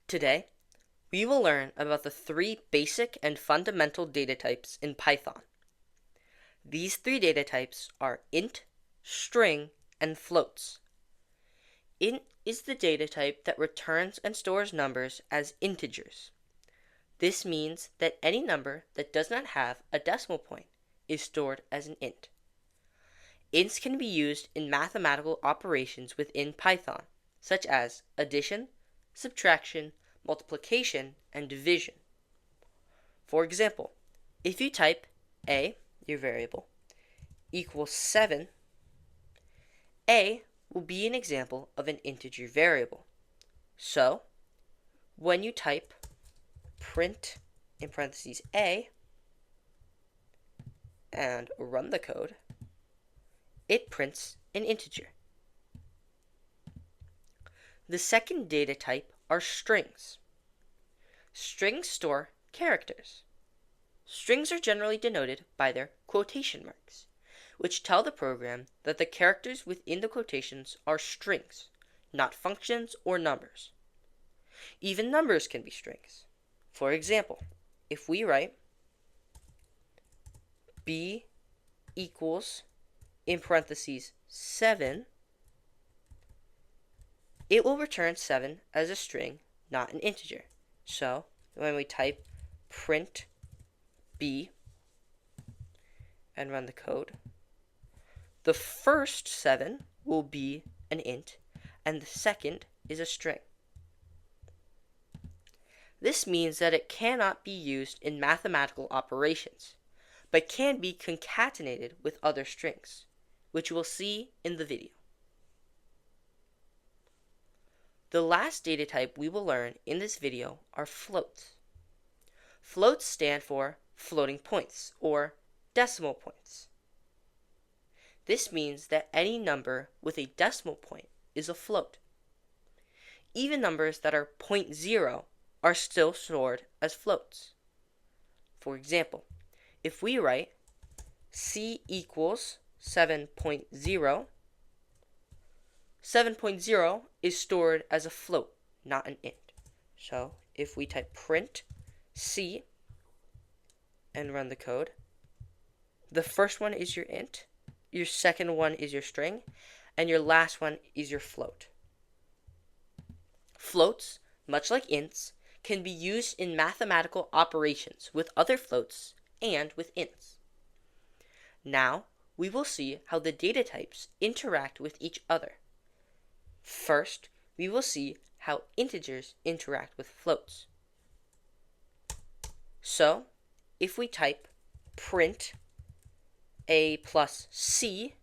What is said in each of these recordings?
Today, we will learn about the three basic and fundamental data types in Python. These three data types are int, string, and floats. Int is the data type that returns and stores numbers as integers. This means that any number that does not have a decimal point is stored as an int. Ints can be used in mathematical operations within Python, such as addition, subtraction, multiplication, and division. For example, if you type a, your variable, equals 7, a will be an example of an integer variable. So, when you type print in parentheses a and run the code, it prints an integer. The second data type are strings. Strings store characters. Strings are generally denoted by their quotation marks, which tell the program that the characters within the quotations are strings, not functions or numbers. Even numbers can be strings. For example, if we write b equals in parentheses 7, it will return 7 as a string, not an integer. So when we type print b and run the code, the first 7 will be an int and the second is a string. This means that it cannot be used in mathematical operations, but can be concatenated with other strings, which you will see in the video. The last data type we will learn in this video are floats. Floats stand for floating points or decimal points. This means that any number with a decimal point is a float. Even numbers that are 0.0 are still stored as floats. For example, if we write c equals 7.0, 7.0 is stored as a float, not an int. So if we type print c and run the code, the first one is your int, your second one is your string, and your last one is your float. Floats, much like ints, can be used in mathematical operations with other floats and with ints. Now, we will see how the data types interact with each other. First, we will see how integers interact with floats. So, if we type print a plus c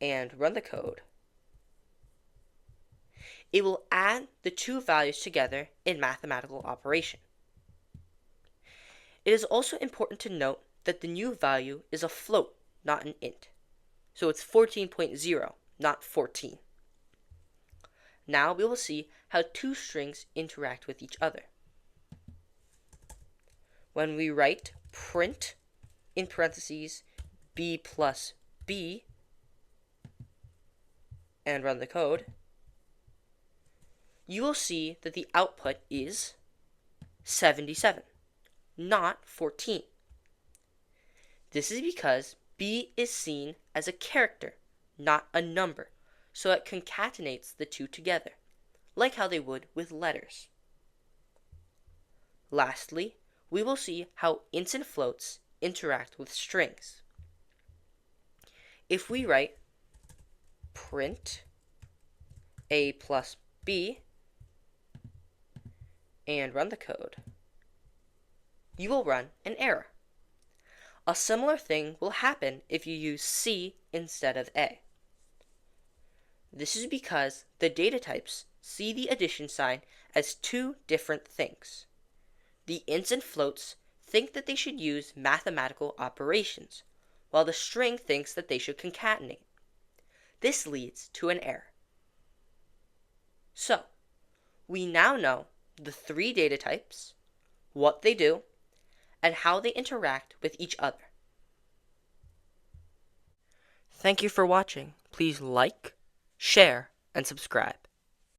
and run the code, it will add the two values together in mathematical operation. It is also important to note that the new value is a float, not an int. So it's 14.0, not 14. Now we will see how two strings interact with each other. When we write print in parentheses b plus b and run the code, you will see that the output is 77, not 14. This is because b is seen as a character, not a number, so it concatenates the two together, like how they would with letters. Lastly, we will see how ints and floats interact with strings. If we write print a plus b and run the code, you will run an error. A similar thing will happen if you use c instead of a. This is because the data types see the addition sign as two different things. The ints and floats think that they should use mathematical operations, while the string thinks that they should concatenate. This leads to an error. So, we now know the three data types, what they do, and how they interact with each other. Thank you for watching. Please like, share, and subscribe.